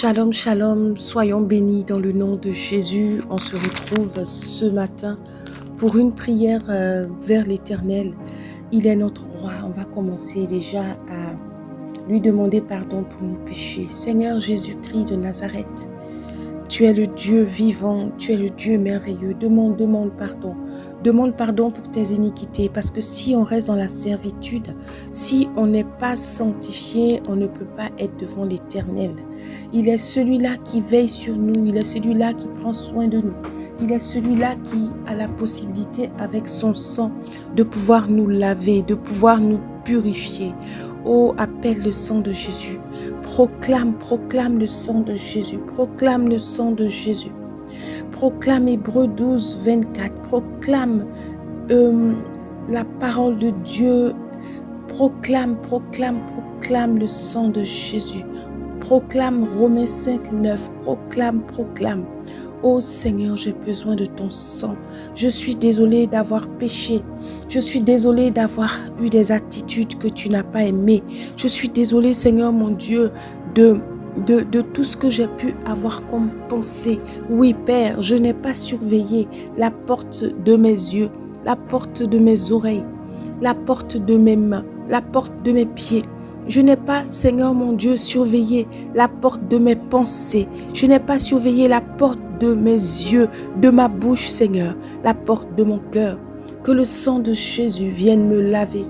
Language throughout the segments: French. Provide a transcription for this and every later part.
Shalom, shalom, soyons bénis dans le nom de Jésus. On se retrouve ce matin pour une prière vers l'Éternel. Il est notre roi. On va commencer déjà à lui demander pardon pour nos péchés. Seigneur Jésus-Christ de Nazareth, tu es le Dieu vivant, tu es le Dieu merveilleux. Demande pardon. Demande pardon pour tes iniquités, parce que si on reste dans la servitude, si on n'est pas sanctifié, on ne peut pas être devant l'Éternel. Il est celui-là qui veille sur nous, il est celui-là qui prend soin de nous. Il est celui-là qui a la possibilité, avec son sang, de pouvoir nous laver, de pouvoir nous purifier. Oh, appelle le sang de Jésus. Proclame le sang de Jésus. Proclame le sang de Jésus. Proclame Hébreux 12, 24. Proclame la parole de Dieu. Proclame le sang de Jésus. Proclame Romains 5, 9. Proclame. Oh Seigneur, j'ai besoin de ton sang. Je suis désolée d'avoir péché. Je suis désolée d'avoir eu des attitudes que tu n'as pas aimées. Je suis désolée, Seigneur mon Dieu, de tout ce que j'ai pu avoir comme pensée. Oui, Père, je n'ai pas surveillé la porte de mes yeux, la porte de mes oreilles, la porte de mes mains, la porte de mes pieds. Je n'ai pas, Seigneur mon Dieu, surveillé la porte de mes pensées. Je n'ai pas surveillé la porte de mes yeux, de ma bouche, Seigneur, la porte de mon cœur. Que le sang de Jésus vienne me laver.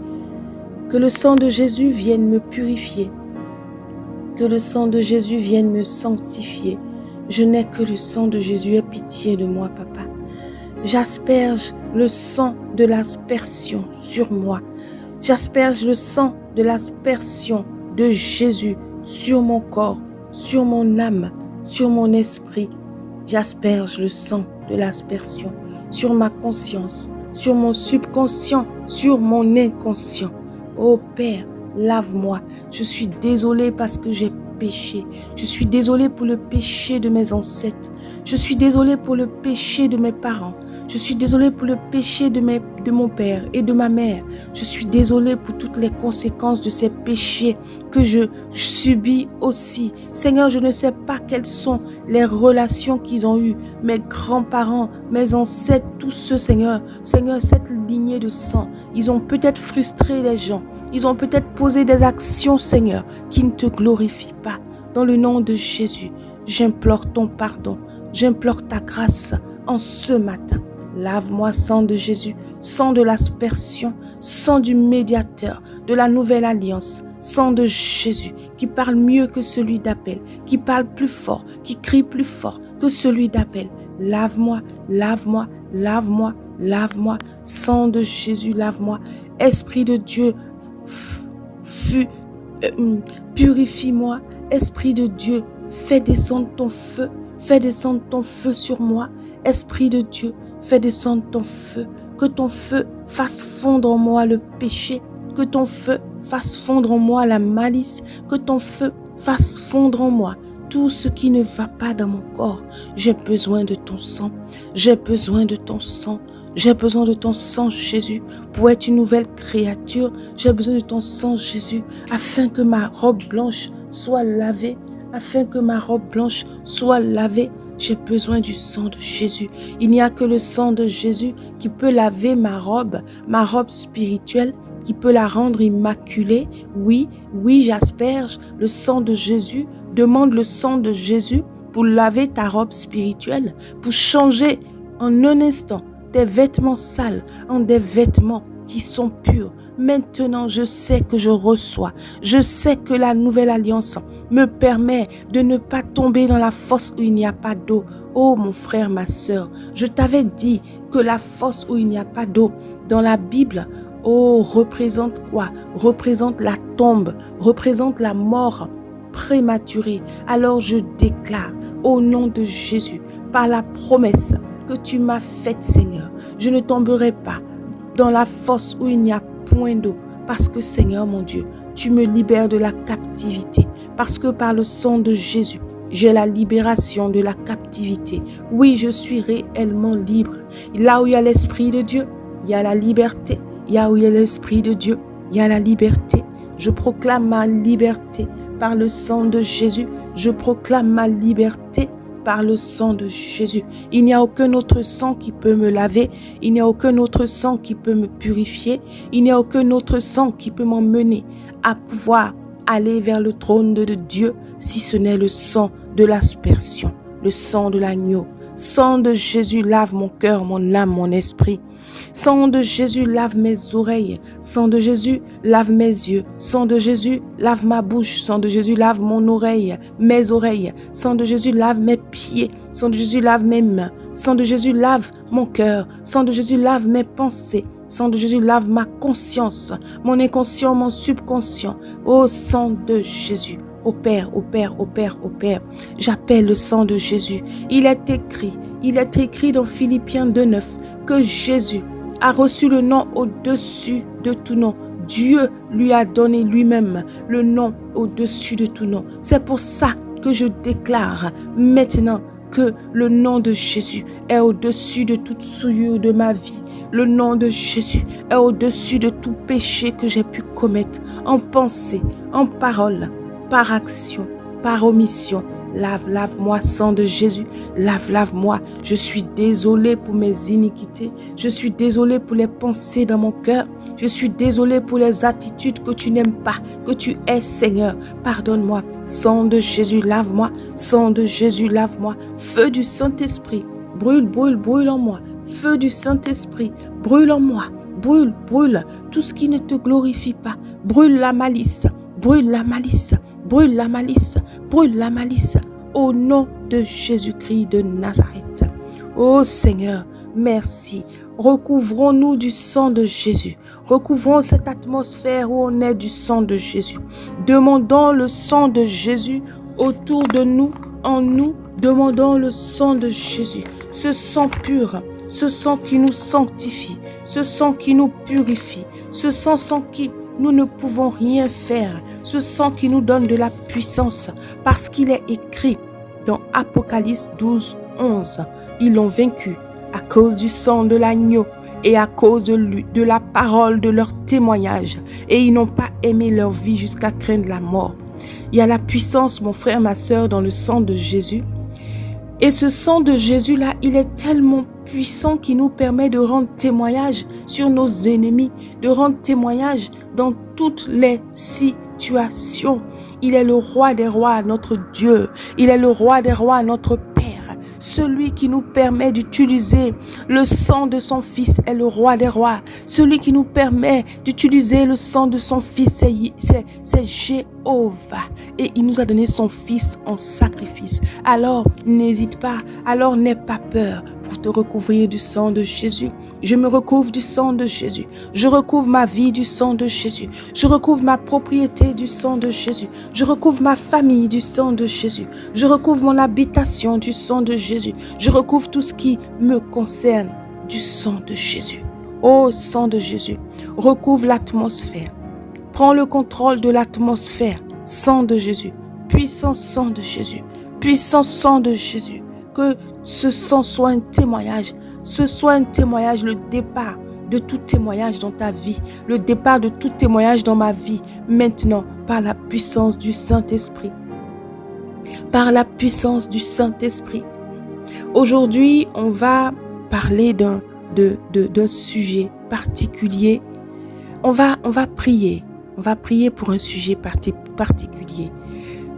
Que le sang de Jésus vienne me purifier. Que le sang de Jésus vienne me sanctifier. Je n'ai que le sang de Jésus. Aie pitié de moi, Papa. J'asperge le sang de l'aspersion sur moi. J'asperge le sang de l'aspersion de Jésus sur mon corps, sur mon âme, sur mon esprit. J'asperge le sang de l'aspersion sur ma conscience, sur mon subconscient, sur mon inconscient. Oh Père, lave-moi. Je suis désolée parce que j'ai péché. Je suis désolée pour le péché de mes ancêtres. Je suis désolée pour le péché de mes parents. Je suis désolée pour le péché de mon père et de ma mère. Je suis désolée pour toutes les conséquences de ces péchés que je subis aussi. Seigneur, je ne sais pas quelles sont les relations qu'ils ont eues. Mes grands-parents, mes ancêtres, tous ceux, Seigneur. Seigneur, cette lignée de sang, ils ont peut-être frustré les gens. Ils ont peut-être posé des actions, Seigneur, qui ne te glorifient pas. Dans le nom de Jésus, j'implore ton pardon. J'implore ta grâce en ce matin. Lave-moi, sang de Jésus, sang de l'aspersion, sang du médiateur, de la nouvelle alliance, sang de Jésus, qui parle mieux que celui d'Abel, qui parle plus fort, qui crie plus fort que celui d'Abel. Lave-moi, lave-moi, lave-moi, lave-moi, sang de Jésus, lave-moi. Esprit de Dieu, purifie-moi. Esprit de Dieu, fais descendre ton feu. Fais descendre ton feu sur moi. Esprit de Dieu, fais descendre ton feu. Que ton feu fasse fondre en moi le péché. Que ton feu fasse fondre en moi la malice. Que ton feu fasse fondre en moi tout ce qui ne va pas dans mon corps. J'ai besoin de ton sang. J'ai besoin de ton sang. J'ai besoin de ton sang, Jésus, pour être une nouvelle créature. J'ai besoin de ton sang, Jésus, afin que ma robe blanche soit lavée. Afin que ma robe blanche soit lavée, j'ai besoin du sang de Jésus. Il n'y a que le sang de Jésus qui peut laver ma robe spirituelle, qui peut la rendre immaculée. Oui, j'asperge le sang de Jésus. Demande le sang de Jésus pour laver ta robe spirituelle, pour changer en un instant tes vêtements sales en des vêtements qui sont purs. Maintenant, je sais que je reçois. Je sais que la nouvelle alliance me permet de ne pas tomber dans la fosse où il n'y a pas d'eau. Oh mon frère, ma sœur, je t'avais dit que la fosse où il n'y a pas d'eau dans la Bible, représente quoi? Représente la tombe, représente la mort prématurée. Alors je déclare au nom de Jésus, par la promesse que tu m'as faite, Seigneur, je ne tomberai pas dans la fosse où il n'y a point d'eau, parce que Seigneur mon Dieu, tu me libères de la captivité, parce que par le sang de Jésus, j'ai la libération de la captivité. Oui, je suis réellement libre. Là où il y a l'Esprit de Dieu, il y a la liberté. Là où il y a l'Esprit de Dieu, il y a la liberté. Je proclame ma liberté par le sang de Jésus. Je proclame ma liberté par le sang de Jésus. Il n'y a aucun autre sang qui peut me laver. Il n'y a aucun autre sang qui peut me purifier. Il n'y a aucun autre sang qui peut m'emmener à pouvoir aller vers le trône de Dieu, si ce n'est le sang de l'aspersion, le sang de l'agneau. Sang de Jésus lave mon cœur, mon âme, mon esprit. Sang de Jésus lave mes oreilles. Sang de Jésus lave mes yeux. Sang de Jésus lave ma bouche. Sang de Jésus lave mon oreille, mes oreilles. Sang de Jésus lave mes pieds. Sang de Jésus lave mes mains. Sang de Jésus lave mon cœur. Sang de Jésus lave mes pensées. Sang de Jésus lave ma conscience, mon inconscient, mon subconscient. Ô sang de Jésus, au Père, au Père, au Père, au Père. J'appelle le sang de Jésus. Il est écrit dans Philippiens 2:9 que Jésus a reçu le nom au-dessus de tout nom. Dieu lui a donné lui-même le nom au-dessus de tout nom. C'est pour ça que je déclare maintenant que le nom de Jésus est au-dessus de toute souillure de ma vie. Le nom de Jésus est au-dessus de tout péché que j'ai pu commettre en pensée, en parole, par action, par omission. Lave-moi, sang de Jésus. Lave-moi. Je suis désolé pour mes iniquités. Je suis désolé pour les pensées dans mon cœur. Je suis désolé pour les attitudes que tu n'aimes pas, que tu es, Seigneur. Pardonne-moi. Sang de Jésus, lave-moi. Sang de Jésus, lave-moi. Feu du Saint-Esprit, brûle, brûle, brûle en moi. Feu du Saint-Esprit, brûle en moi. Brûle, brûle tout ce qui ne te glorifie pas. Brûle la malice. Brûle la malice. Brûle la malice, brûle la malice, au nom de Jésus-Christ de Nazareth. Ô Seigneur, merci. Recouvrons-nous du sang de Jésus. Recouvrons cette atmosphère où on est du sang de Jésus. Demandons le sang de Jésus autour de nous, en nous. Demandons le sang de Jésus. Ce sang pur, ce sang qui nous sanctifie, ce sang qui nous purifie, ce sang sans qui nous ne pouvons rien faire. Ce sang qui nous donne de la puissance parce qu'il est écrit dans Apocalypse 12:11. Ils l'ont vaincu à cause du sang de l'agneau et à cause de la parole de leur témoignage. Et ils n'ont pas aimé leur vie jusqu'à craindre la mort. Il y a la puissance, mon frère, ma soeur, dans le sang de Jésus. Et ce sang de Jésus-là, il est tellement puissant qu'il nous permet de rendre témoignage sur nos ennemis, de rendre témoignage dans toutes les situations. Il est le roi des rois, notre Dieu. Il est le roi des rois, notre Père. Celui qui nous permet d'utiliser le sang de son Fils est le roi des rois. Celui qui nous permet d'utiliser le sang de son Fils, c'est Jéhovah. Et il nous a donné son Fils en sacrifice. Alors, n'hésite pas. Alors, n'aie pas peur pour te recouvrir du sang de Jésus. Je me recouvre du sang de Jésus. Je recouvre ma vie du sang de Jésus. Je recouvre ma propriété du sang de Jésus. Je recouvre ma famille du sang de Jésus. Je recouvre mon habitation du sang de Jésus. Je recouvre tout ce qui me concerne du sang de Jésus. Ô sang de Jésus, recouvre l'atmosphère. Prends le contrôle de l'atmosphère. Sang de Jésus. Puissant sang de Jésus. Puissant sang de Jésus. Que ce sang soit un témoignage. Ce soit un témoignage, le départ de tout témoignage dans ta vie, le départ de tout témoignage dans ma vie, maintenant, par la puissance du Saint-Esprit. Par la puissance du Saint-Esprit. Aujourd'hui, on va parler d'un sujet particulier. On va prier. On va prier pour un sujet particulier.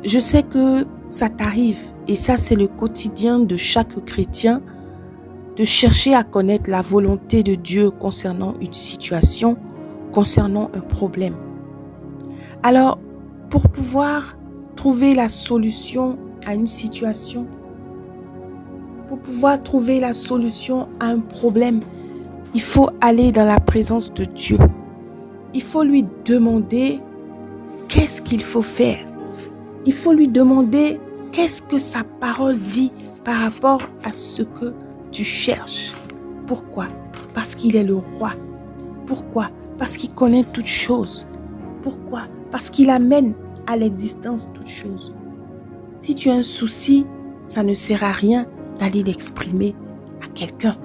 Je sais que ça t'arrive, et ça c'est le quotidien de chaque chrétien, de chercher à connaître la volonté de Dieu concernant une situation, concernant un problème. Alors, pour pouvoir trouver la solution à une situation, pour pouvoir trouver la solution à un problème, il faut aller dans la présence de Dieu. Il faut lui demander qu'est-ce qu'il faut faire. Il faut lui demander qu'est-ce que sa parole dit par rapport à ce que tu cherches. Pourquoi? Parce qu'il est le roi. Pourquoi? Parce qu'il connaît toutes choses. Pourquoi? Parce qu'il amène à l'existence toutes choses. Si tu as un souci, ça ne sert à rien d'aller l'exprimer à quelqu'un.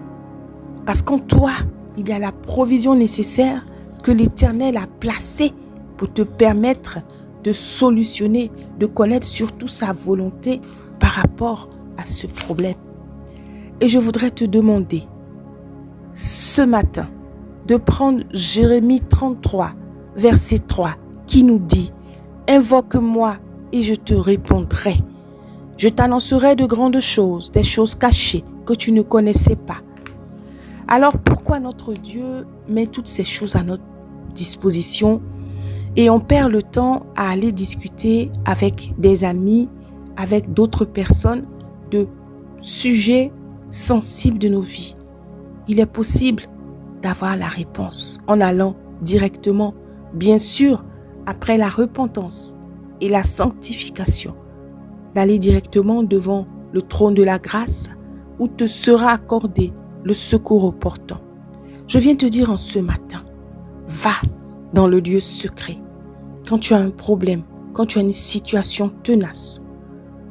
Parce qu'en toi, il y a la provision nécessaire que l'Éternel a placée pour te permettre de solutionner, de connaître surtout sa volonté par rapport à ce problème. Et je voudrais te demander ce matin de prendre Jérémie 33, verset 3, qui nous dit « Invoque-moi et je te répondrai. Je t'annoncerai de grandes choses, des choses cachées que tu ne connaissais pas. » Alors pourquoi notre Dieu met toutes ces choses à notre disposition et on perd le temps à aller discuter avec des amis, avec d'autres personnes de sujets sensibles de nos vies? Il est possible d'avoir la réponse en allant directement, bien sûr, après la repentance et la sanctification, d'aller directement devant le trône de la grâce où te sera accordé le secours opportun. Je viens te dire en ce matin, va dans le lieu secret. Quand tu as un problème, quand tu as une situation tenace,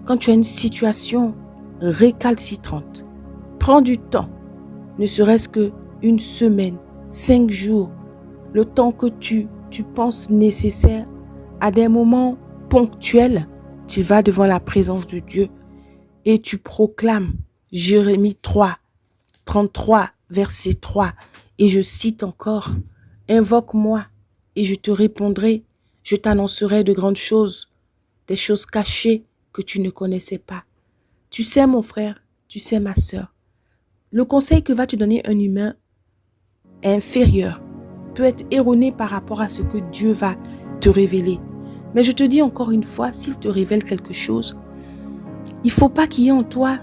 quand tu as une situation récalcitrante, prends du temps, ne serait-ce qu'une semaine, 5 jours, le temps que tu penses nécessaire, à des moments ponctuels, tu vas devant la présence de Dieu et tu proclames Jérémie 3, 33, verset 3, et je cite encore, « Invoque-moi et je te répondrai, je t'annoncerai de grandes choses, des choses cachées que tu ne connaissais pas. » Tu sais mon frère, tu sais ma sœur, le conseil que va te donner un humain inférieur peut être erroné par rapport à ce que Dieu va te révéler. Mais je te dis encore une fois, s'il te révèle quelque chose, il ne faut pas qu'il y ait en toi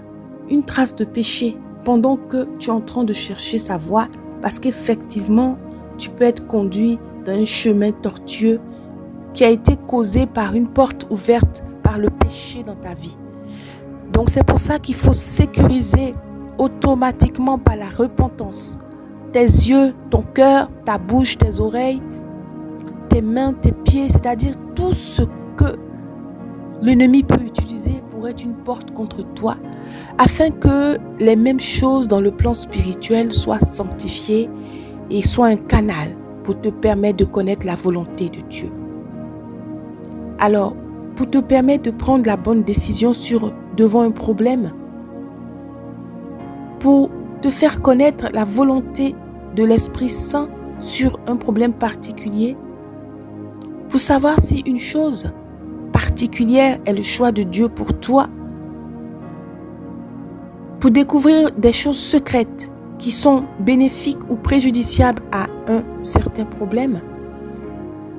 une trace de péché pendant que tu es en train de chercher sa voie, parce qu'effectivement, tu peux être conduit dans un chemin tortueux qui a été causé par une porte ouverte par le péché dans ta vie. Donc c'est pour ça qu'il faut sécuriser automatiquement par la repentance tes yeux, ton cœur, ta bouche, tes oreilles, tes mains, tes pieds, c'est-à-dire tout ce que l'ennemi peut utiliser pour être une porte contre toi, afin que les mêmes choses dans le plan spirituel soient sanctifiées et soient un canal pour te permettre de connaître la volonté de Dieu. Alors, pour te permettre de prendre la bonne décision devant un problème, pour te faire connaître la volonté de l'Esprit Saint sur un problème particulier, pour savoir si une chose particulière est le choix de Dieu pour toi, pour découvrir des choses secrètes qui sont bénéfiques ou préjudiciables à un certain problème,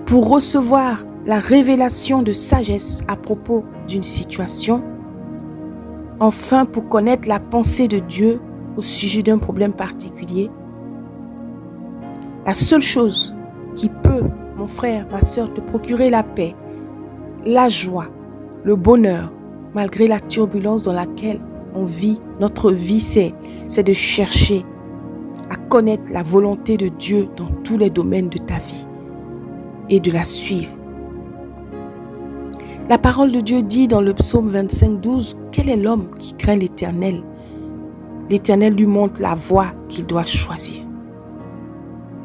pour recevoir la révélation de sagesse à propos d'une situation, enfin pour connaître la pensée de Dieu au sujet d'un problème particulier. La seule chose qui peut, mon frère, ma sœur, te procurer la paix, la joie, le bonheur, malgré la turbulence dans laquelle on vit, notre vie, c'est de chercher à connaître la volonté de Dieu dans tous les domaines de ta vie et de la suivre. La parole de Dieu dit dans le psaume 25, 12, « Quel est l'homme qui craint l'Éternel ? L'Éternel lui montre la voie qu'il doit choisir. »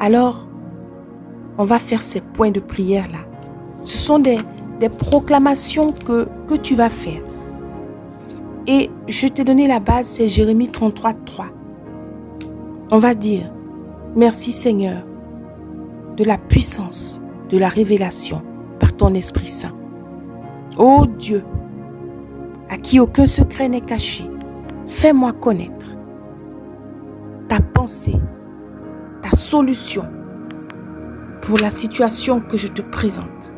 Alors, on va faire ces points de prière-là. Ce sont des proclamations que tu vas faire. Et je t'ai donné la base, c'est Jérémie 33, 3. On va dire, « Merci Seigneur de la puissance, de la révélation par ton Esprit Saint. Ô Dieu, à qui aucun secret n'est caché, fais-moi connaître ta pensée, ta solution pour la situation que je te présente. »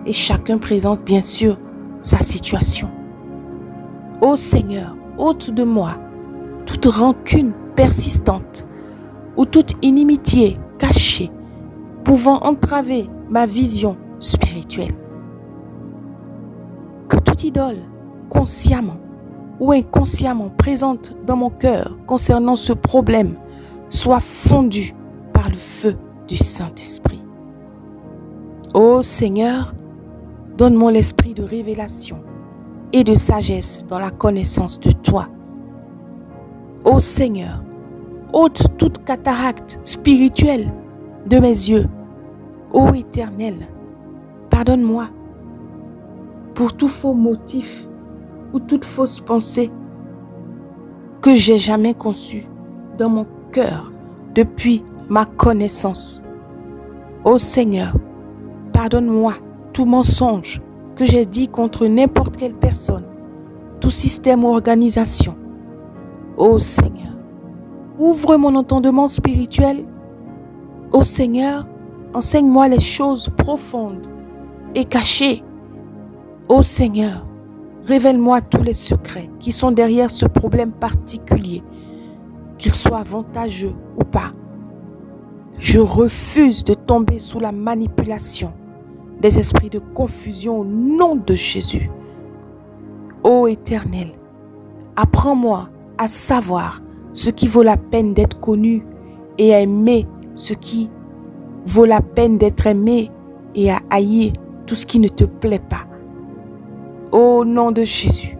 Et chacun présente bien sûr sa situation. Ô Seigneur, ôte de moi toute rancune persistante ou toute inimitié cachée pouvant entraver ma vision spirituelle. Que toute idole, consciemment ou inconsciemment présente dans mon cœur concernant ce problème, soit fondue par le feu du Saint-Esprit. Ô Seigneur, donne-moi l'esprit de révélation et de sagesse dans la connaissance de toi. Ô Seigneur, ôte toute cataracte spirituelle de mes yeux. Ô Éternel, pardonne-moi pour tout faux motif ou toute fausse pensée que j'ai jamais conçue dans mon cœur depuis ma connaissance. Ô Seigneur, pardonne-moi tout mensonge que j'ai dit contre n'importe quelle personne, tout système ou organisation. Ô Seigneur, ouvre mon entendement spirituel. Ô Seigneur, enseigne-moi les choses profondes et cachées. Ô Seigneur, révèle-moi tous les secrets qui sont derrière ce problème particulier, qu'il soit avantageux ou pas. Je refuse de tomber sous la manipulation des esprits de confusion au nom de Jésus. Ô Éternel, apprends-moi à savoir ce qui vaut la peine d'être connu et à aimer ce qui vaut la peine d'être aimé et à haïr tout ce qui ne te plaît pas. Au nom de Jésus.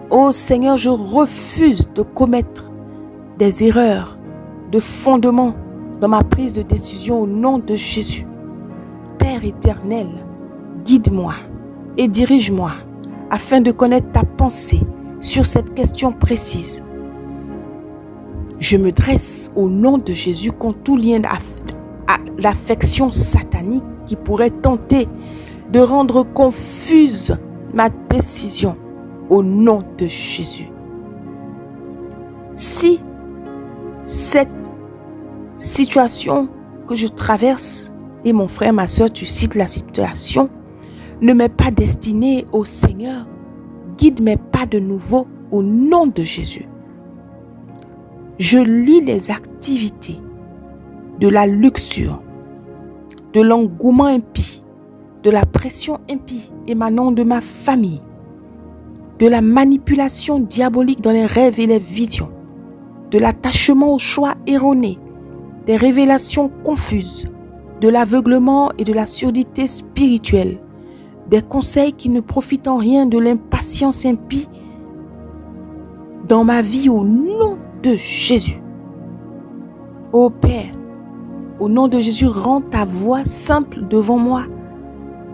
Ô Seigneur, je refuse de commettre des erreurs de fondement dans ma prise de décision au nom de Jésus. Père éternel, guide-moi et dirige-moi afin de connaître ta pensée sur cette question précise. Je me dresse au nom de Jésus contre tout lien à l'affection satanique qui pourrait tenter de rendre confuse ma décision au nom de Jésus. Si cette situation que je traverse, et mon frère, ma soeur, tu cites la situation, ne m'est pas destinée au Seigneur, guide mes pas de nouveau au nom de Jésus. Je lis les activités de la luxure, de l'engouement impie, de la pression impie émanant de ma famille, de la manipulation diabolique dans les rêves et les visions, de l'attachement aux choix erronés, des révélations confuses, de l'aveuglement et de la surdité spirituelle, des conseils qui ne profitent en rien de l'impatience impie dans ma vie au nom de Jésus. Ô Père, au nom de Jésus, rends ta voix simple devant moi.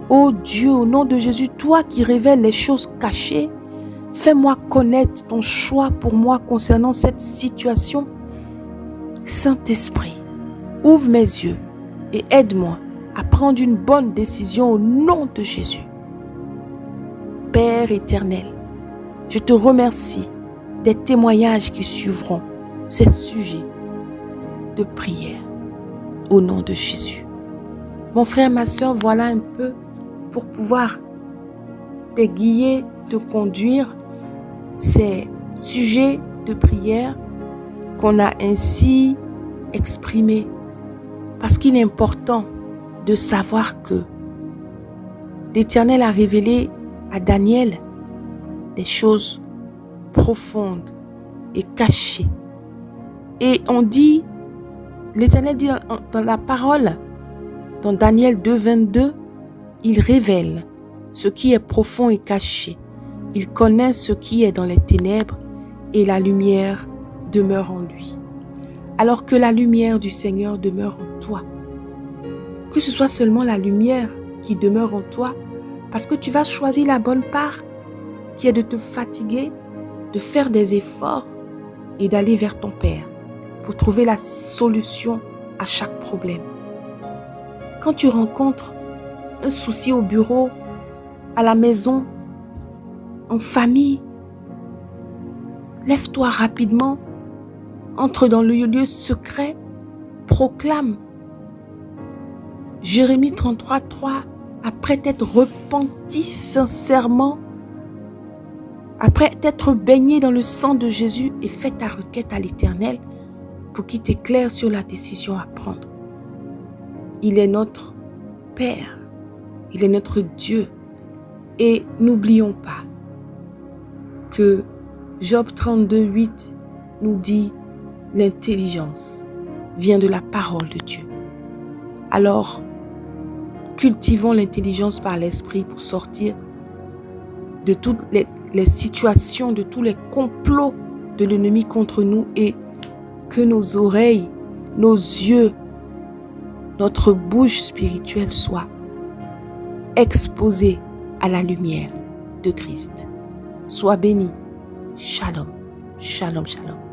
Ô Dieu, au nom de Jésus, toi qui révèles les choses cachées, fais-moi connaître ton choix pour moi concernant cette situation. Saint-Esprit, ouvre mes yeux et aide-moi à prendre une bonne décision au nom de Jésus. Père éternel, je te remercie des témoignages qui suivront ces sujets de prière au nom de Jésus. Mon frère, ma soeur, voilà un peu pour pouvoir t'aiguiller, te conduire ces sujets de prière qu'on a ainsi exprimés. Parce qu'il est important de savoir que l'Éternel a révélé à Daniel des choses profondes et cachées. Et on dit, l'Éternel dit dans la parole, dans Daniel 2, 22, il révèle ce qui est profond et caché. Il connaît ce qui est dans les ténèbres et la lumière demeure en lui. Alors que la lumière du Seigneur demeure en toi. Que ce soit seulement la lumière qui demeure en toi, parce que tu vas choisir la bonne part, qui est de te fatiguer, de faire des efforts et d'aller vers ton Père pour trouver la solution à chaque problème. Quand tu rencontres un souci au bureau, à la maison, en famille, lève-toi rapidement, entre dans le lieu secret, proclame. Jérémie 33, 3, après t'être repenti sincèrement, après t'être baigné dans le sang de Jésus et fais ta requête à l'Éternel pour qu'il t'éclaire sur la décision à prendre. Il est notre Père, il est notre Dieu. Et n'oublions pas que Job 32, 8 nous dit l'intelligence vient de la parole de Dieu. Alors, cultivons l'intelligence par l'esprit pour sortir de toutes les situations, de tous les complots de l'ennemi contre nous et que nos oreilles, nos yeux, notre bouche spirituelle soient exposés à la lumière de Christ. Sois béni. Shalom, shalom, shalom.